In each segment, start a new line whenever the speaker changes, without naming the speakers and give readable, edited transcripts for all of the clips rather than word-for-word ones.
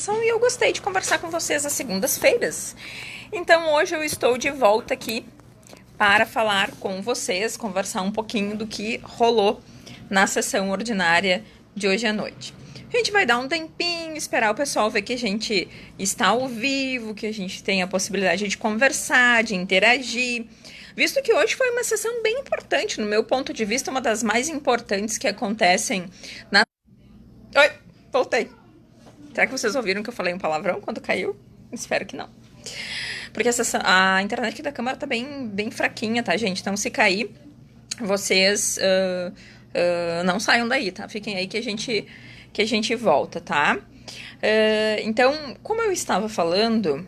votação e eu gostei de conversar com vocês às segundas-feiras. Então hoje eu estou de volta aqui para falar com vocês, conversar um pouquinho do que rolou na sessão ordinária de hoje à noite. A gente vai dar um tempinho, esperar o pessoal ver que a gente está ao vivo, que a gente tem a possibilidade de conversar, de interagir. Visto que hoje foi uma sessão bem importante, no meu ponto de vista, uma das mais importantes que acontecem na... Oi, voltei. Será que vocês ouviram que eu falei um palavrão quando caiu? Espero que não. Porque a internet aqui da Câmara tá bem fraquinha, tá, gente? Então, se cair, vocês não saiam daí, tá? Fiquem aí que a gente volta, tá? Então, como eu estava falando,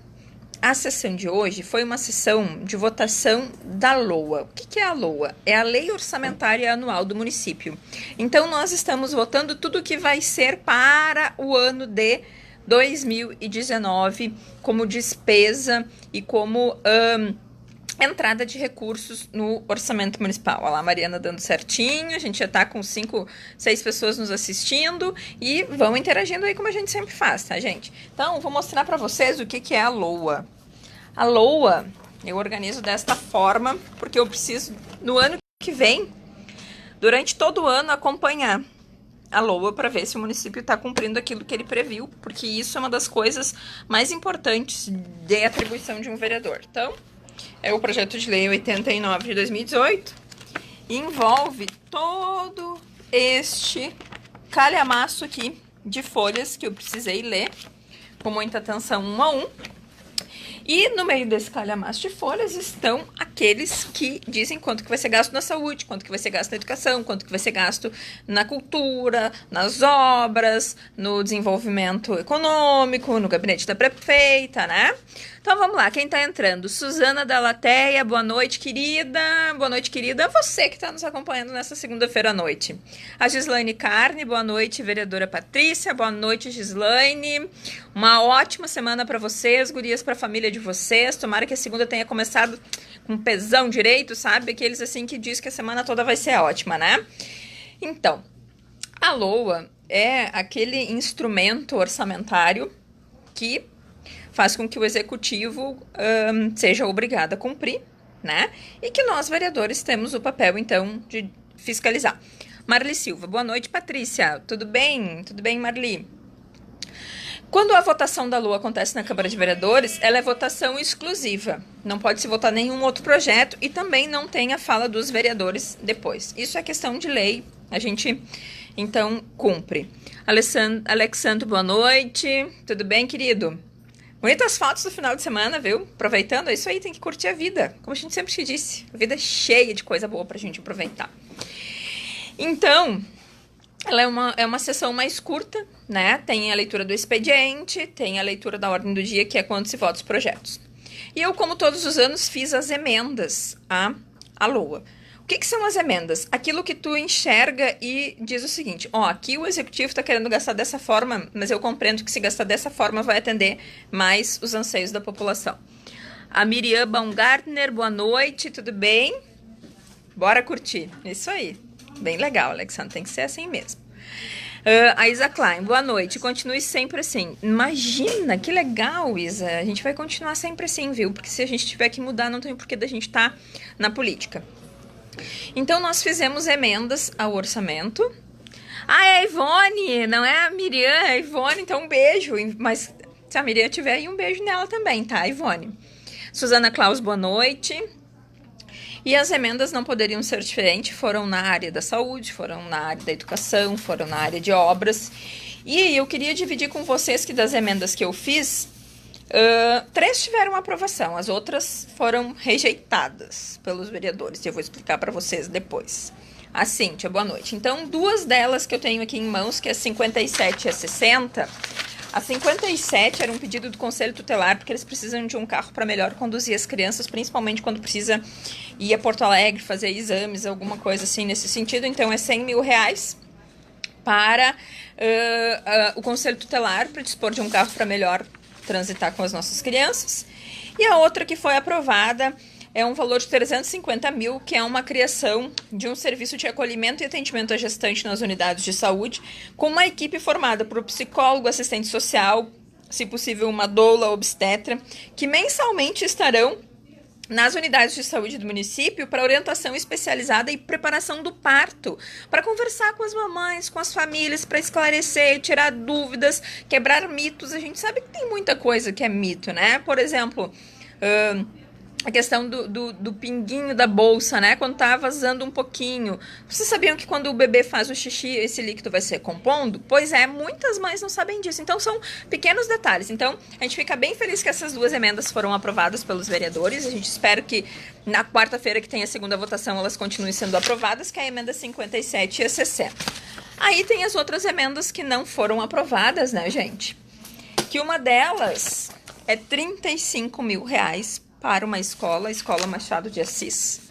a sessão de hoje foi uma sessão de votação da LOA. O que é a LOA? É a Lei Orçamentária Anual do município. Então, nós estamos votando tudo que vai ser para o ano de 2019 como despesa e como entrada de recursos no orçamento municipal. Olha lá, a Mariana dando certinho, a gente já tá com 5, 6 pessoas nos assistindo e vão interagindo aí como a gente sempre faz, tá, gente? Então, vou mostrar para vocês o que é a LOA. A LOA eu organizo desta forma porque eu preciso, no ano que vem, durante todo o ano, acompanhar a LOA para ver se o município está cumprindo aquilo que ele previu, porque isso é uma das coisas mais importantes de atribuição de um vereador. Então, é o projeto de lei 89 de 2018 e envolve todo este calhamaço aqui de folhas que eu precisei ler com muita atenção um a um. E no meio desse calhamaço de folhas estão aqueles que dizem quanto que vai ser gasto na saúde, quanto que vai ser gasto na educação, quanto que vai ser gasto na cultura, nas obras, no desenvolvimento econômico, no gabinete da prefeita, né? Então vamos lá, quem tá entrando? Suzana da Lateia, boa noite, querida. Boa noite, querida. Você que está nos acompanhando nessa segunda-feira à noite. A Gislaine Carne, boa noite, vereadora Patrícia. Boa noite, Gislaine. Uma ótima semana para vocês, gurias, para a família de vocês. Tomara que a segunda tenha começado com pesão direito, sabe? Aqueles assim que diz que a semana toda vai ser ótima, né? Então, a LOA é aquele instrumento orçamentário que faz com que o executivo seja obrigado a cumprir, né? E que nós, vereadores, temos o papel, então, de fiscalizar. Marli Silva, boa noite, Patrícia. Tudo bem? Tudo bem, Marli? Quando a votação da LOA acontece na Câmara de Vereadores, ela é votação exclusiva. Não pode se votar nenhum outro projeto e também não tem a fala dos vereadores depois. Isso é questão de lei, a gente, então, cumpre. Alexandre, boa noite. Tudo bem, querido? Bonitas fotos do final de semana, viu? Aproveitando, é isso aí, tem que curtir a vida. Como a gente sempre te disse, a vida é cheia de coisa boa pra gente aproveitar. Então, ela é uma sessão mais curta, né? Tem a leitura do expediente, tem a leitura da ordem do dia, que é quando se vota os projetos. E eu, como todos os anos, fiz as emendas à LOA. O que são as emendas? Aquilo que tu enxerga e diz o seguinte, ó, aqui o executivo está querendo gastar dessa forma, mas eu compreendo que se gastar dessa forma vai atender mais os anseios da população. A Miriam Baumgartner, boa noite, tudo bem? Bora curtir. Isso aí. Bem legal, Alexandre, tem que ser assim mesmo. A Isa Klein, boa noite, continue sempre assim. Imagina, que legal, Isa, a gente vai continuar sempre assim, viu? Porque se a gente tiver que mudar, não tem porquê da gente estar na política. Então, nós fizemos emendas ao orçamento. Ah, é a Ivone, não é a Miriam, é a Ivone, então um beijo. Mas se a Miriam tiver aí, um beijo nela também, tá, Ivone? Suzana Claus, boa noite. E as emendas não poderiam ser diferentes, foram na área da saúde, foram na área da educação, foram na área de obras. E eu queria dividir com vocês que das emendas que eu fiz, 3 tiveram aprovação, as outras foram rejeitadas pelos vereadores. Eu vou explicar para vocês depois. A Cíntia, boa noite. Então, 2 delas que eu tenho aqui em mãos, que é 57 e a 60. A 57 era um pedido do Conselho Tutelar, porque eles precisam de um carro para melhor conduzir as crianças, principalmente quando precisa ir a Porto Alegre, fazer exames, alguma coisa assim nesse sentido. Então, é 100 mil reais para o Conselho Tutelar, para dispor de um carro para melhor transitar com as nossas crianças. E a outra que foi aprovada é um valor de 350 mil, que é uma criação de um serviço de acolhimento e atendimento à gestante nas unidades de saúde, com uma equipe formada por psicólogo, assistente social, se possível uma doula obstetra, que mensalmente estarão nas unidades de saúde do município para orientação especializada e preparação do parto, para conversar com as mamães, com as famílias, para esclarecer, tirar dúvidas, quebrar mitos. A gente sabe que tem muita coisa que é mito, né? Por exemplo, a questão do pinguinho da bolsa, né? Quando tá vazando um pouquinho. Vocês sabiam que quando o bebê faz o xixi, esse líquido vai se recompondo? Pois é, muitas mães não sabem disso. Então, são pequenos detalhes. Então, a gente fica bem feliz que essas duas emendas foram aprovadas pelos vereadores. A gente espera que na quarta-feira, que tem a segunda votação, elas continuem sendo aprovadas, que é a emenda 57 e a 60. Aí tem as outras emendas que não foram aprovadas, né, gente? Que uma delas é R$35 mil para uma escola, a Escola Machado de Assis,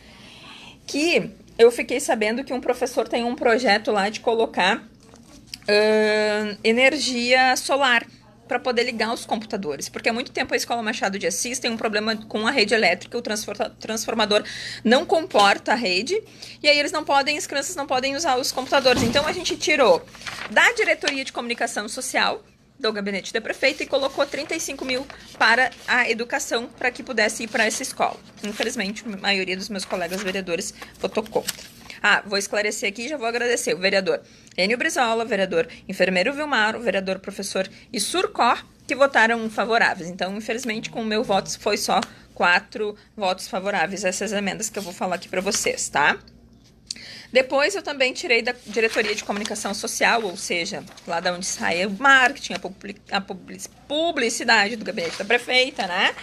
que eu fiquei sabendo que um professor tem um projeto lá de colocar energia solar para poder ligar os computadores, porque há muito tempo a Escola Machado de Assis tem um problema com a rede elétrica, o transformador não comporta a rede, e aí as crianças não podem usar os computadores. Então a gente tirou da Diretoria de Comunicação Social do gabinete da prefeita e colocou 35 mil para a educação, para que pudesse ir para essa escola. Infelizmente, a maioria dos meus colegas vereadores votou contra. Vou esclarecer aqui e já vou agradecer o vereador Enio Brizola, o vereador enfermeiro Vilmar, o vereador professor Issurcó, que votaram favoráveis. Então, infelizmente, com o meu voto foi só 4 votos favoráveis a essas emendas que eu vou falar aqui para vocês, tá? Depois eu também tirei da Diretoria de Comunicação Social, ou seja, lá da onde sai o marketing, a publicidade do gabinete da prefeita, né?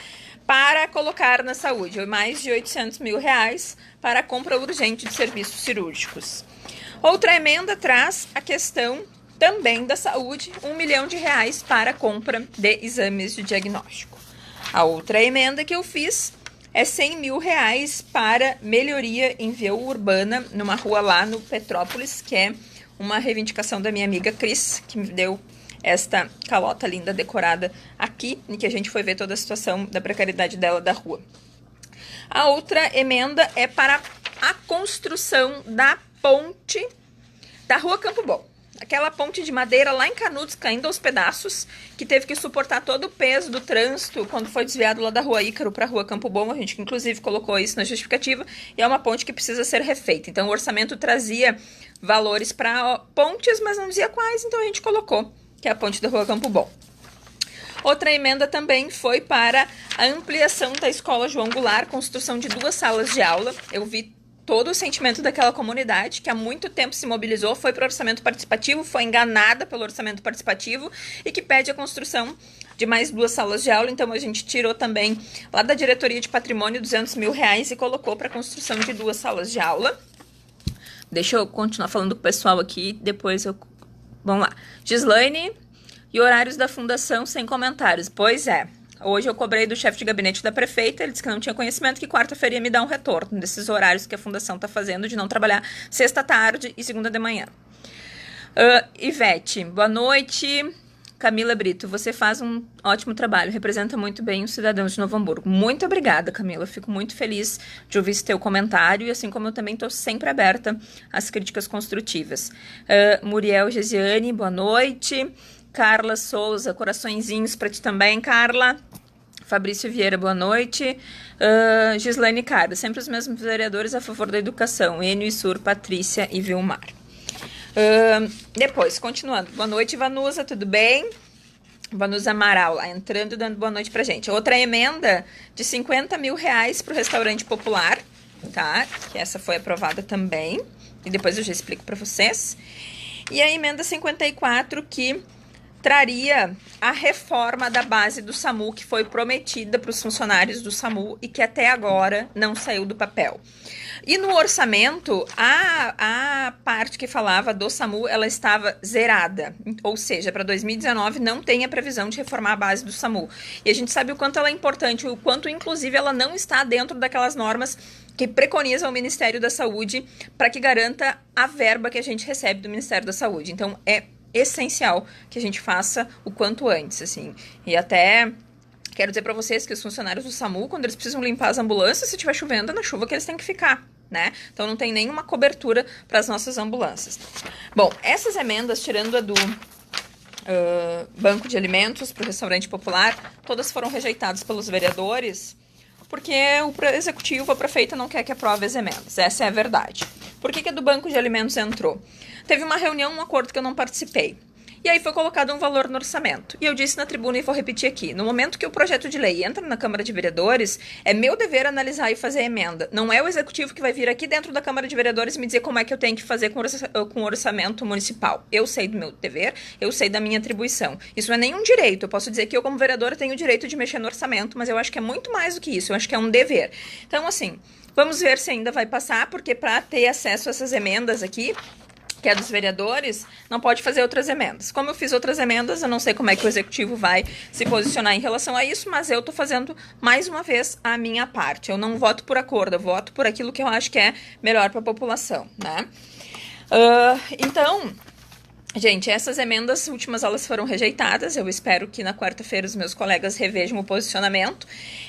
Para colocar na saúde mais de R$800 mil para a compra urgente de serviços cirúrgicos. Outra emenda traz a questão também da saúde, R$1 milhão para a compra de exames de diagnóstico. A outra emenda que eu fiz é R$100 mil para melhoria em via urbana numa rua lá no Petrópolis, que é uma reivindicação da minha amiga Cris, que me deu esta calota linda decorada aqui, em que a gente foi ver toda a situação da precariedade dela da rua. A outra emenda é para a construção da ponte da Rua Campo Bom. Aquela ponte de madeira lá em Canudos caindo aos pedaços, que teve que suportar todo o peso do trânsito quando foi desviado lá da Rua Ícaro para a Rua Campo Bom. A gente inclusive colocou isso na justificativa, e é uma ponte que precisa ser refeita. Então o orçamento trazia valores para pontes, mas não dizia quais, então a gente colocou, que é a ponte da Rua Campo Bom. Outra emenda também foi para a ampliação da Escola João Goulart, construção de 2 salas de aula. Eu vi todo o sentimento daquela comunidade, que há muito tempo se mobilizou, foi para o orçamento participativo, foi enganada pelo orçamento participativo e que pede a construção de mais 2 salas de aula. Então a gente tirou também lá da Diretoria de Patrimônio R$200 mil e colocou para a construção de 2 salas de aula. Deixa eu continuar falando com o pessoal aqui, depois eu... Vamos lá. Gislaine, e horários da fundação sem comentários. Pois é. Hoje eu cobrei do chefe de gabinete da prefeita, ele disse que não tinha conhecimento, que quarta-feira ia me dar um retorno desses horários que a fundação está fazendo de não trabalhar sexta tarde e segunda de manhã. Ivete, boa noite. Camila Brito, você faz um ótimo trabalho, representa muito bem os cidadãos de Novo Hamburgo. Muito obrigada, Camila, fico muito feliz de ouvir esse teu comentário, e assim como eu também estou sempre aberta às críticas construtivas. Muriel Gesiane, boa noite. Carla Souza, coraçõezinhos para ti também, Carla. Fabrício Vieira, boa noite. Gislaine Carlos, sempre os mesmos vereadores a favor da educação. Enio, Isur, Patrícia e Vilmar. Depois, continuando. Boa noite, Vanusa, tudo bem? Vanusa Amaral, lá entrando, dando boa noite pra gente. Outra emenda de R$50 mil para o restaurante popular, tá? Que essa foi aprovada também. E depois eu já explico para vocês. E a emenda 54, que traria a reforma da base do SAMU, que foi prometida para os funcionários do SAMU e que até agora não saiu do papel. E no orçamento, a parte que falava do SAMU, ela estava zerada. Ou seja, para 2019 não tem a previsão de reformar a base do SAMU. E a gente sabe o quanto ela é importante, o quanto, inclusive, ela não está dentro daquelas normas que preconizam o Ministério da Saúde para que garanta a verba que a gente recebe do Ministério da Saúde. Então, é essencial que a gente faça o quanto antes, assim. E até quero dizer para vocês que os funcionários do SAMU, quando eles precisam limpar as ambulâncias, se estiver chovendo, é na chuva que eles têm que ficar, né? Então não tem nenhuma cobertura para as nossas ambulâncias. Bom, essas emendas, tirando a banco de alimentos para o restaurante popular, todas foram rejeitadas pelos vereadores, porque o executivo, a prefeita, não quer que aprove as emendas. Essa é a verdade. Por que a do banco de alimentos entrou? Teve uma reunião, um acordo que eu não participei. E aí foi colocado um valor no orçamento. E eu disse na tribuna e vou repetir aqui. No momento que o projeto de lei entra na Câmara de Vereadores, é meu dever analisar e fazer a emenda. Não é o executivo que vai vir aqui dentro da Câmara de Vereadores e me dizer como é que eu tenho que fazer com o orçamento municipal. Eu sei do meu dever, eu sei da minha atribuição. Isso não é nenhum direito. Eu posso dizer que eu, como vereadora, tenho o direito de mexer no orçamento, mas eu acho que é muito mais do que isso. Eu acho que é um dever. Então, assim, vamos ver se ainda vai passar, porque para ter acesso a essas emendas aqui, que é dos vereadores, não pode fazer outras emendas. Como eu fiz outras emendas, eu não sei como é que o executivo vai se posicionar em relação a isso, mas eu tô fazendo, mais uma vez, a minha parte. Eu não voto por acordo, eu voto por aquilo que eu acho que é melhor para a população, né? Então, gente, essas emendas últimas, elas foram rejeitadas. Eu espero que na quarta-feira os meus colegas revejam o posicionamento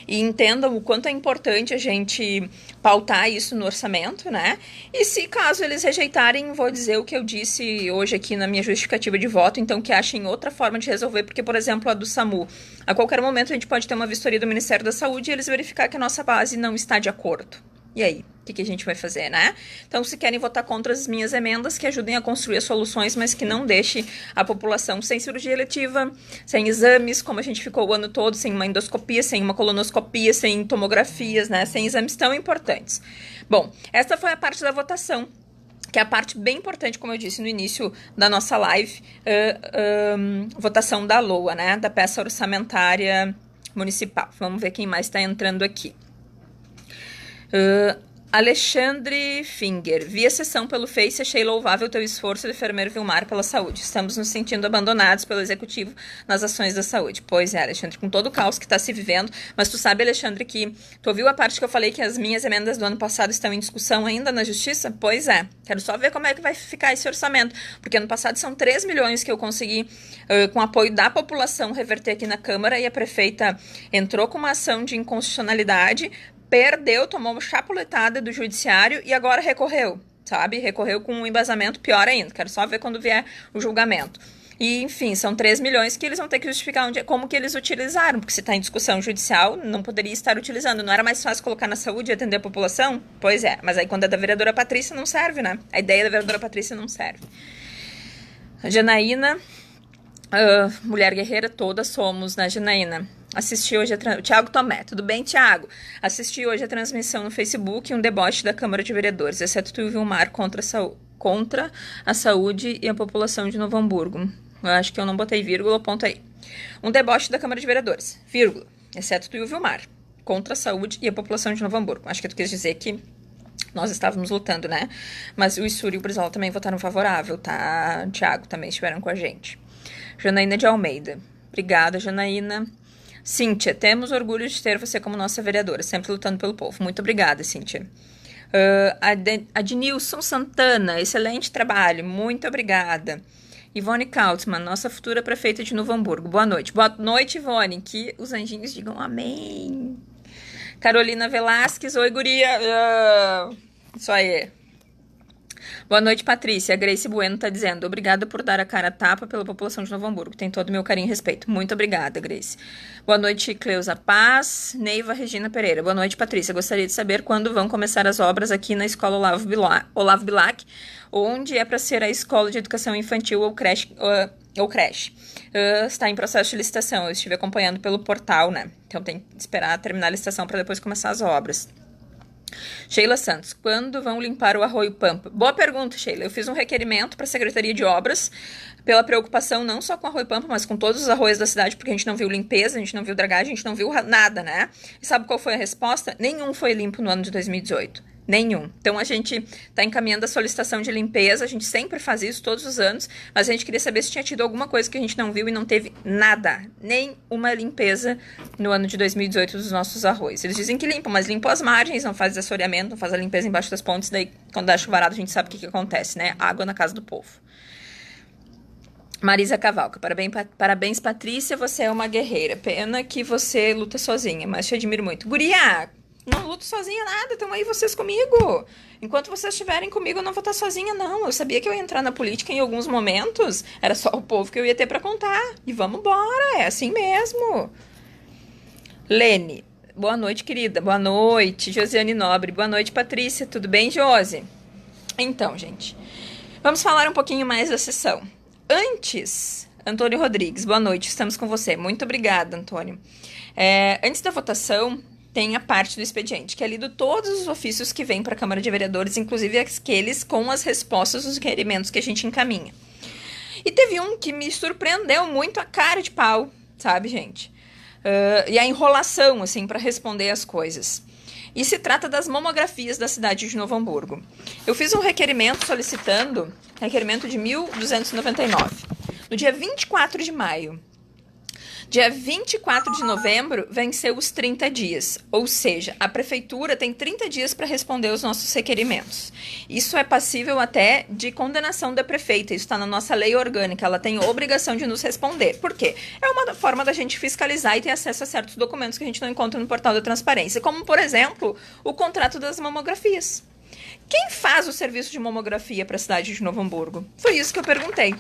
e entendam o quanto é importante a gente pautar isso no orçamento, né? E se caso eles rejeitarem, vou dizer o que eu disse hoje aqui na minha justificativa de voto, então que achem outra forma de resolver, porque, por exemplo, a do SAMU, a qualquer momento a gente pode ter uma vistoria do Ministério da Saúde e eles verificar que a nossa base não está de acordo. E aí? O que a gente vai fazer, né? Então, se querem votar contra as minhas emendas, que ajudem a construir as soluções, mas que não deixe a população sem cirurgia eletiva, sem exames, como a gente ficou o ano todo, sem uma endoscopia, sem uma colonoscopia, sem tomografias, né? Sem exames tão importantes. Bom, essa foi a parte da votação, que é a parte bem importante, como eu disse no início da nossa live, votação da LOA, né? Da peça orçamentária municipal. Vamos ver quem mais está entrando aqui. Alexandre Finger, vi a sessão pelo Face e achei louvável teu esforço de enfermeiro Vilmar pela saúde. Estamos nos sentindo abandonados pelo executivo nas ações da saúde. Pois é, Alexandre, com todo o caos que está se vivendo, mas tu sabe, Alexandre, que tu ouviu a parte que eu falei que as minhas emendas do ano passado estão em discussão ainda na justiça? Pois é, quero só ver como é que vai ficar esse orçamento, porque ano passado são 3 milhões que eu consegui, com apoio da população, reverter aqui na Câmara, e a prefeita entrou com uma ação de inconstitucionalidade, perdeu, tomou uma chapuletada do judiciário e agora recorreu, sabe? Recorreu com um embasamento pior ainda. Quero só ver quando vier o julgamento. E, enfim, são 3 milhões que eles vão ter que justificar como que eles utilizaram, porque se está em discussão judicial, não poderia estar utilizando. Não era mais fácil colocar na saúde e atender a população? Pois é, mas aí quando é da vereadora Patrícia não serve, né? A ideia da vereadora Patrícia não serve. A Janaína, mulher guerreira, todas somos, né, Janaína? Assisti hoje o Thiago Tomé, tudo bem, Thiago? Assisti hoje a transmissão no Facebook, um deboche da Câmara de Vereadores, exceto tu e o Vilmar, contra a saúde e a população de Novo Hamburgo. Eu acho que eu não botei vírgula, ponto aí. Um deboche da Câmara de Vereadores, vírgula, exceto tu e o Vilmar, contra a saúde e a população de Novo Hamburgo. Acho que tu quis dizer que nós estávamos lutando, né? Mas o Issuri e o Brizola também votaram favorável, tá? Thiago também estiveram com a gente. Janaína de Almeida, obrigada, Janaína. Cíntia, temos orgulho de ter você como nossa vereadora, sempre lutando pelo povo. Muito obrigada, Cíntia. Adnilson Santana, excelente trabalho, muito obrigada. Ivone Kautzmann, nossa futura prefeita de Novo Hamburgo. Boa noite. Boa noite, Ivone. Que os anjinhos digam amém. Carolina Velasquez, oi, guria. Isso aí. Boa noite, Patrícia. A Grace Bueno tá dizendo: obrigada por dar a cara a tapa pela população de Novo Hamburgo. Tem todo o meu carinho e respeito. Muito obrigada, Grace. Boa noite, Cleusa Paz. Neiva Regina Pereira. Boa noite, Patrícia. Gostaria de saber quando vão começar as obras aqui na Escola Olavo Bilac, onde é para ser a Escola de Educação Infantil ou creche. Está em processo de licitação. Eu estive acompanhando pelo portal, né? Então tem que esperar terminar a licitação para depois começar as obras. Sheila Santos, quando vão limpar o Arroio Pampa? Boa pergunta, Sheila. Eu fiz um requerimento para a Secretaria de Obras pela preocupação não só com o Arroio Pampa, mas com todos os arroios da cidade, porque a gente não viu limpeza, a gente não viu dragagem, a gente não viu nada, né? E sabe qual foi a resposta? Nenhum foi limpo no ano de 2018. Nenhum. Então, a gente está encaminhando a solicitação de limpeza, a gente sempre faz isso todos os anos, mas a gente queria saber se tinha tido alguma coisa que a gente não viu e não teve nada, nem uma limpeza no ano de 2018 dos nossos arroios. Eles dizem que limpam, mas limpam as margens, não faz assoreamento, não faz a limpeza embaixo das pontes, daí quando dá chuvarada a gente sabe o que acontece, né? Água na casa do povo. Marisa Cavalca, parabéns, Patrícia, você é uma guerreira. Pena que você luta sozinha, mas te admiro muito. Guria, Não luto sozinha nada, estão aí vocês comigo. Enquanto vocês estiverem comigo, eu não vou estar sozinha, não. Eu sabia que eu ia entrar na política em alguns momentos. Era só o povo que eu ia ter pra contar. E vamos embora, é assim mesmo. Lene, boa noite, querida. Boa noite, Josiane Nobre. Boa noite, Patrícia. Tudo bem, Josi? Então, gente, vamos falar um pouquinho mais da sessão. Antes, Antônio Rodrigues, boa noite, estamos com você. Muito obrigada, Antônio. Antes da votação, tem a parte do expediente, que é lido todos os ofícios que vêm para a Câmara de Vereadores, inclusive aqueles com as respostas dos requerimentos que a gente encaminha. E teve um que me surpreendeu muito a cara de pau, sabe, gente? E a enrolação, assim, para responder as coisas. E se trata das mamografias da cidade de Novo Hamburgo. Eu fiz um requerimento solicitando, requerimento de 1.299, no dia 24 de maio. Dia 24 de novembro venceu os 30 dias, ou seja, a prefeitura tem 30 dias para responder os nossos requerimentos. Isso é passível até de condenação da prefeita, isso está na nossa lei orgânica, ela tem obrigação de nos responder. Por quê? É uma forma da gente fiscalizar e ter acesso a certos documentos que a gente não encontra no portal da transparência, como, por exemplo, o contrato das mamografias. Quem faz o serviço de mamografia para a cidade de Novo Hamburgo? Foi isso que eu perguntei.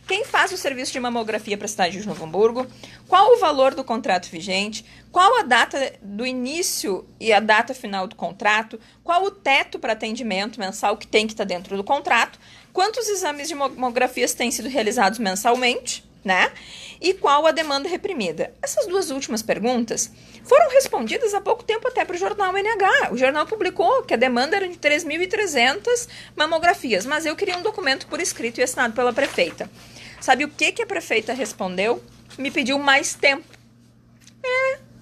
Quem faz o serviço de mamografia para a cidade de Novo Hamburgo? Qual o valor do contrato vigente? Qual a data do início e a data final do contrato? Qual o teto para atendimento mensal que tem que estar dentro do contrato? Quantos exames de mamografias têm sido realizados mensalmente, né? E qual a demanda reprimida? Essas duas últimas perguntas foram respondidas há pouco tempo até para o jornal NH. O jornal publicou que a demanda era de 3.300 mamografias, mas eu queria um documento por escrito e assinado pela prefeita. Sabe o que a prefeita respondeu? Me pediu mais tempo.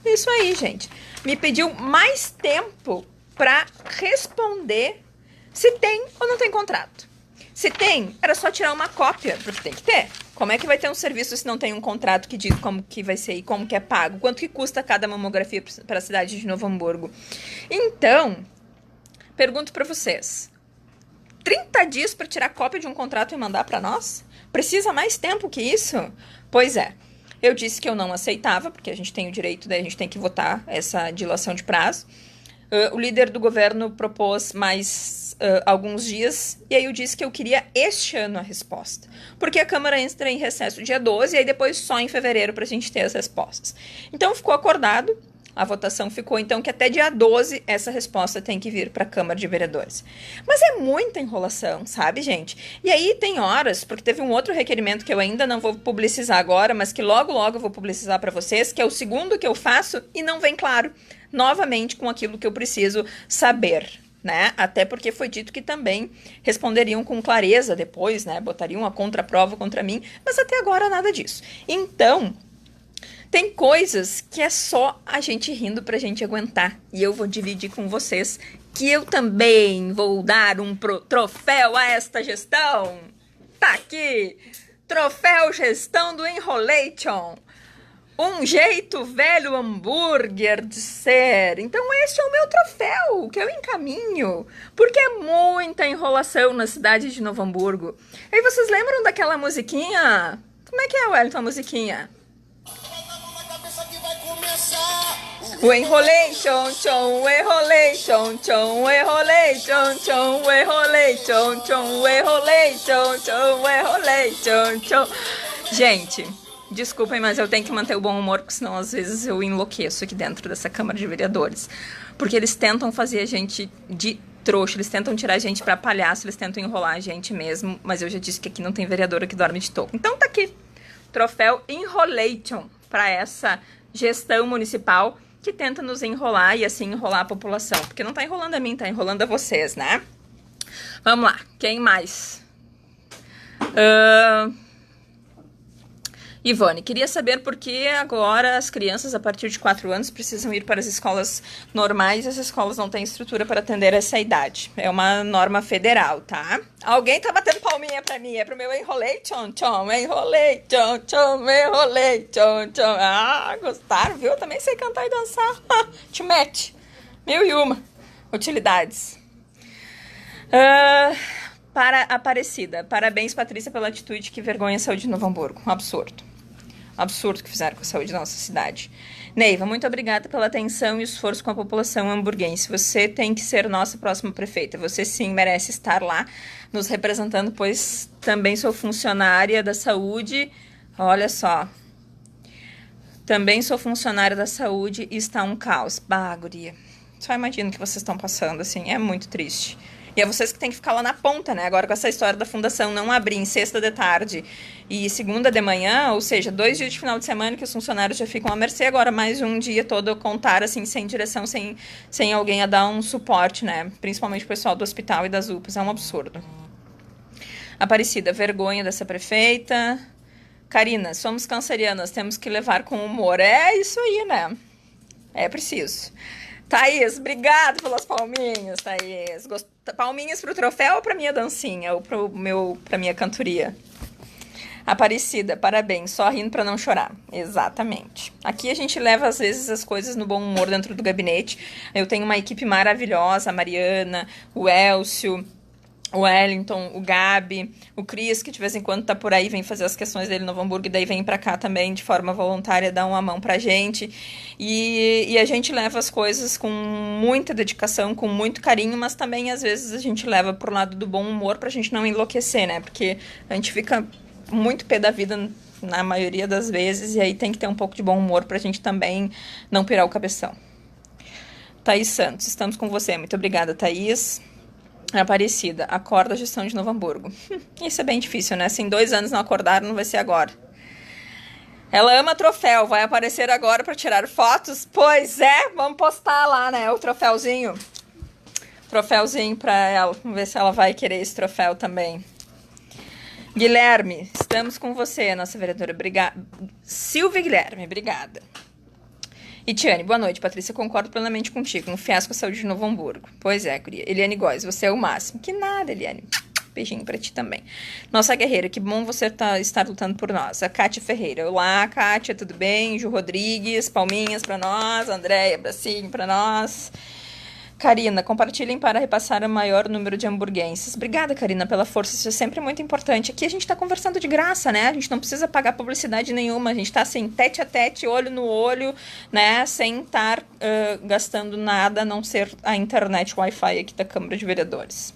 Isso aí, gente. Me pediu mais tempo para responder se tem ou não tem contrato. Se tem, era só tirar uma cópia, porque tem que ter. Como é que vai ter um serviço se não tem um contrato que diz como que vai ser e como que é pago? Quanto que custa cada mamografia para a cidade de Novo Hamburgo? Então, pergunto para vocês. 30 dias para tirar cópia de um contrato e mandar para nós? Precisa mais tempo que isso? Pois é. Eu disse que eu não aceitava, porque a gente tem o direito, daí a gente tem que votar essa dilação de prazo. O líder do governo propôs mais alguns dias, e aí eu disse que eu queria este ano a resposta. Porque a Câmara entra em recesso dia 12, e aí depois só em fevereiro para a gente ter as respostas. Então ficou acordado, a votação ficou então que até dia 12 essa resposta tem que vir para a Câmara de Vereadores. Mas é muita enrolação, sabe, gente? E aí tem horas, porque teve um outro requerimento que eu ainda não vou publicizar agora, mas que logo eu vou publicizar para vocês, que é o segundo que eu faço e não vem claro novamente com aquilo que eu preciso saber, né? Até porque foi dito que também responderiam com clareza depois, né? Botariam a contraprova contra mim, mas até agora nada disso. Então, tem coisas que é só a gente rindo pra gente aguentar. E eu vou dividir com vocês que eu também vou dar um troféu a esta gestão. Tá aqui, troféu gestão do Enrolation. Um jeito velho hambúrguer de ser. Então este é o meu troféu, que eu encaminho. Porque é muita enrolação na cidade de Novo Hamburgo. E aí vocês lembram daquela musiquinha? Como é que é, Wellington, a musiquinha? O enrolation, chon, o enrolation, chon, o enrolation, chon, o enrolation, chon, o enrolation, chon, o enrolation, chon. Gente, desculpem, mas eu tenho que manter o bom humor, porque senão às vezes eu enlouqueço aqui dentro dessa Câmara de Vereadores. Porque eles tentam fazer a gente de trouxa, eles tentam tirar a gente pra palhaço, eles tentam enrolar a gente mesmo, mas eu já disse que aqui não tem vereadora que dorme de toco. Então tá aqui, troféu Enrolation para essa gestão municipal que tenta nos enrolar e assim enrolar a população. Porque não tá enrolando a mim, tá enrolando a vocês, né? Vamos lá, quem mais? Ivone, queria saber por que agora as crianças a partir de 4 anos precisam ir para as escolas normais e as escolas não têm estrutura para atender essa idade. É uma norma federal, tá? Alguém tá batendo palminha pra mim, é pro meu enrolei, tchon, tchon, enrolei, tchon, tchon, enrolei, tchon, tchon. Ah, gostaram, viu? Eu também sei cantar e dançar. Te mete. 1001 utilidades. Para Aparecida. Parabéns, Patrícia, pela atitude que vergonha a saúde de Novo Hamburgo. Um absurdo. Absurdo que fizeram com a saúde da nossa cidade. Neiva, muito obrigada pela atenção e esforço com a população hamburguense. Você tem que ser nossa próxima prefeita. Você sim merece estar lá nos representando, pois também sou funcionária da saúde. Olha só. Também sou funcionária da saúde e está um caos. Bah, guria. Só imagino o que vocês estão passando, assim. É muito triste. E é vocês que tem que ficar lá na ponta, né? Agora com essa história da fundação não abrir em sexta de tarde e segunda de manhã, ou seja, 2 dias de final de semana que os funcionários já ficam à mercê, agora mais um dia todo contar, assim, sem direção, sem alguém a dar um suporte, né? Principalmente o pessoal do hospital e das UPAs. É um absurdo. Aparecida, vergonha dessa prefeita. Karina, somos cancerianas, temos que levar com humor. É isso aí, né? É preciso. Thaís, obrigada pelas palminhas, Thaís. Palminhas pro troféu ou pra minha dancinha? Ou pra minha cantoria? Aparecida, parabéns. Só rindo pra não chorar. Exatamente. Aqui a gente leva, às vezes, as coisas no bom humor dentro do gabinete. Eu tenho uma equipe maravilhosa, a Mariana, o Elcio, o Wellington, o Gabi, o Cris, que de vez em quando tá por aí, vem fazer as questões dele no Novo Hamburgo e daí vem pra cá também de forma voluntária, dar uma mão pra gente. E a gente leva as coisas com muita dedicação, com muito carinho, mas também às vezes a gente leva pro lado do bom humor pra gente não enlouquecer, né? Porque a gente fica muito pé da vida na maioria das vezes e aí tem que ter um pouco de bom humor pra gente também não pirar o cabeção. Thaís Santos, estamos com você. Muito obrigada, Thaís. Aparecida, acorda a gestão de Novo Hamburgo. Isso é bem difícil, né? Se em 2 anos não acordaram, não vai ser agora. Ela ama troféu, vai aparecer agora para tirar fotos? Pois é, vamos postar lá, né? O troféuzinho. Troféuzinho para ela. Vamos ver se ela vai querer esse troféu também. Guilherme, estamos com você, nossa vereadora. Obrigada. Silvia Guilherme, obrigada. E Tiane, boa noite, Patrícia, concordo plenamente contigo, um fiasco a saúde de Novo Hamburgo. Pois é, guria. Eliane Góes, você é o máximo. Que nada, Eliane. Beijinho pra ti também. Nossa guerreira, que bom você estar lutando por nós. A Kátia Ferreira. Olá, Kátia, tudo bem? Ju Rodrigues, palminhas pra nós. Andréia, abracinho pra nós. Karina, compartilhem para repassar o maior número de hamburguenses. Obrigada, Karina, pela força, isso é sempre muito importante. Aqui a gente tá conversando de graça, né? A gente não precisa pagar publicidade nenhuma, a gente tá assim, tete a tete, olho no olho, né? Sem estar gastando nada, a não ser a internet Wi-Fi aqui da Câmara de Vereadores.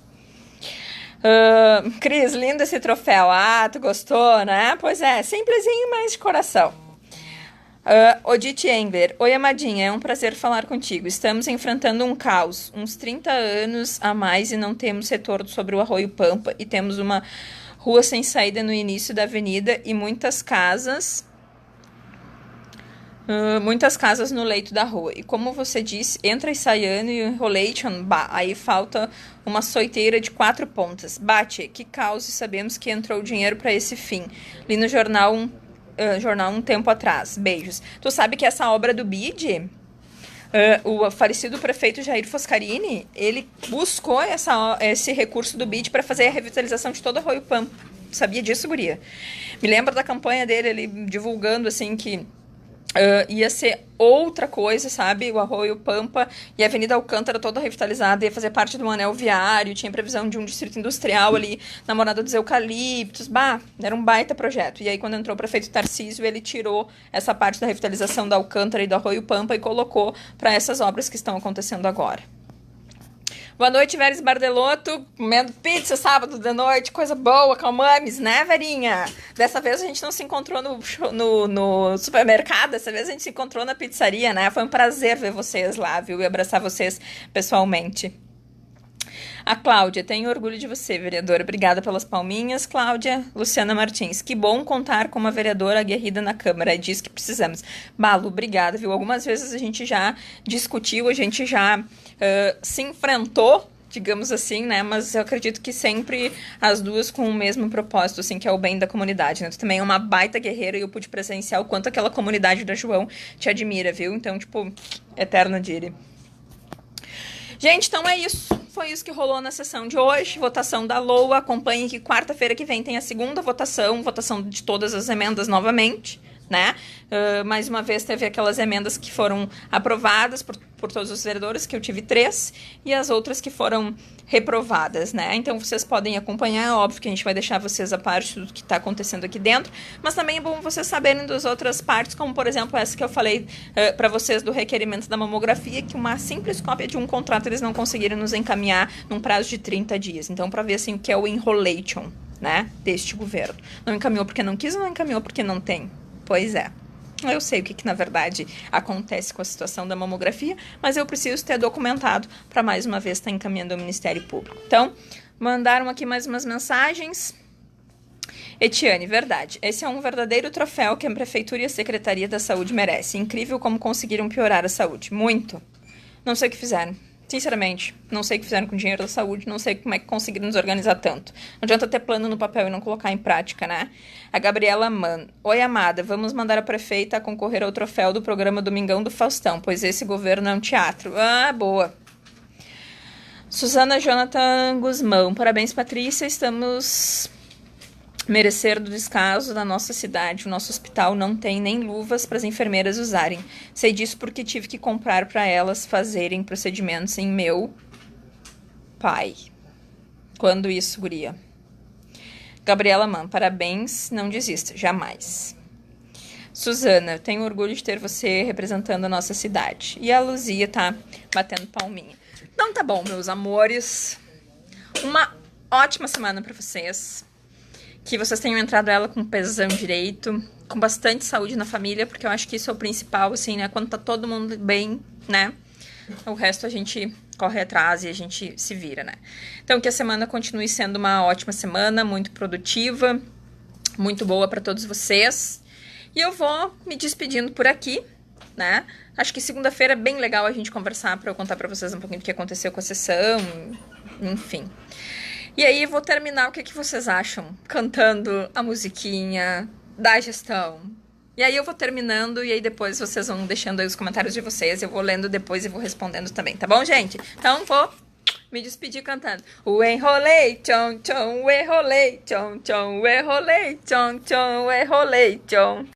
Cris, lindo esse troféu. Ah, tu gostou, né? Pois é, simplesinho, mas de coração. Odite Engler, oi amadinha, é um prazer falar contigo. Estamos enfrentando um caos, uns 30 anos a mais e não temos retorno sobre o Arroio Pampa e temos uma rua sem saída no início da avenida e muitas casas no leito da rua. E como você disse, entra e sai ano e enrolation, bah, aí falta uma soiteira de 4 pontas. Bate, que caos e sabemos que entrou dinheiro para esse fim. Li no jornal um tempo atrás. Beijos. Tu sabe que essa obra do BID, o falecido prefeito Jair Foscarini, ele buscou esse recurso do BID para fazer a revitalização de todo o Arroio Pampa. Sabia disso, guria? Me lembro da campanha dele, ele divulgando assim que ia ser outra coisa, sabe? O Arroio Pampa e a Avenida Alcântara toda revitalizada, ia fazer parte do anel viário, tinha previsão de um distrito industrial ali, na Morada dos Eucaliptos, era um baita projeto. E aí quando entrou o prefeito Tarcísio, ele tirou essa parte da revitalização da Alcântara e do Arroio Pampa e colocou para essas obras que estão acontecendo agora. Boa noite, Veres Bardelotto, comendo pizza sábado de noite, coisa boa, calmames, né, Verinha? Dessa vez a gente não se encontrou no supermercado, dessa vez a gente se encontrou na pizzaria, né? Foi um prazer ver vocês lá, viu? E abraçar vocês pessoalmente. A Cláudia, tenho orgulho de você, vereadora. Obrigada pelas palminhas, Cláudia. Luciana Martins, que bom contar com uma vereadora aguerrida na Câmara. É disso que precisamos. Balu, obrigada, viu? Algumas vezes a gente já discutiu, a gente já se enfrentou, digamos assim, né? Mas eu acredito que sempre as duas com o mesmo propósito, assim, que é o bem da comunidade, né? Tu também é uma baita guerreira e eu pude presenciar o quanto aquela comunidade da João te admira, viu? Então, tipo, eterno dire. Gente, então é isso. Foi isso que rolou na sessão de hoje. Votação da LOA. Acompanhe que quarta-feira que vem tem a segunda votação de todas as emendas novamente, né? Mais uma vez teve aquelas emendas que foram aprovadas por todos os vereadores, que eu tive 3, e as outras que foram reprovadas, né? Então vocês podem acompanhar, óbvio que a gente vai deixar vocês a parte do que está acontecendo aqui dentro, mas também é bom vocês saberem das outras partes, como por exemplo essa que eu falei para vocês do requerimento da mamografia, que uma simples cópia de um contrato eles não conseguiram nos encaminhar num prazo de 30 dias. Então, para ver assim o que é o enrolation, né, deste governo. Não encaminhou porque não quis ou não encaminhou porque não tem? Pois é. Eu sei o que na verdade acontece com a situação da mamografia, mas eu preciso ter documentado para mais uma vez estar encaminhando ao Ministério Público. Então, mandaram aqui mais umas mensagens. Etiane, verdade. Esse é um verdadeiro troféu que a Prefeitura e a Secretaria da Saúde merecem. Incrível como conseguiram piorar a saúde. Muito. Não sei o que fizeram. Sinceramente, não sei o que fizeram com o dinheiro da saúde, não sei como é que conseguiram nos organizar tanto. Não adianta ter plano no papel e não colocar em prática, né? A Gabriela Man. Oi, amada, vamos mandar a prefeita a concorrer ao troféu do programa Domingão do Faustão, pois esse governo é um teatro. Ah, boa. Suzana Jonathan Guzmão. Parabéns, Patrícia. Estamos merecer do descaso da nossa cidade. O nosso hospital não tem nem luvas para as enfermeiras usarem. Sei disso porque tive que comprar para elas fazerem procedimentos em meu pai. Quando isso, guria? Gabriela Man, parabéns, não desista, jamais. Suzana, tenho orgulho de ter você representando a nossa cidade. E a Luzia tá batendo palminha. Então tá bom, meus amores. Uma ótima semana para vocês. Que vocês tenham entrado ela com pesão direito, com bastante saúde na família, porque eu acho que isso é o principal, assim, né? Quando tá todo mundo bem, né? O resto a gente corre atrás e a gente se vira, né? Então, que a semana continue sendo uma ótima semana, muito produtiva, muito boa para todos vocês. E eu vou me despedindo por aqui, né? Acho que segunda-feira é bem legal a gente conversar para eu contar para vocês um pouquinho do que aconteceu com a sessão, enfim. E aí, vou terminar, o que vocês acham? Cantando a musiquinha da gestão. E aí eu vou terminando, e aí depois vocês vão deixando aí os comentários de vocês, eu vou lendo depois e vou respondendo também, tá bom, gente? Então, vou me despedir cantando. O enrolei, tchon, tchon, o enrolei, tchon, tchon, o enrolei, tchon, tchon, o enrolei, tchon.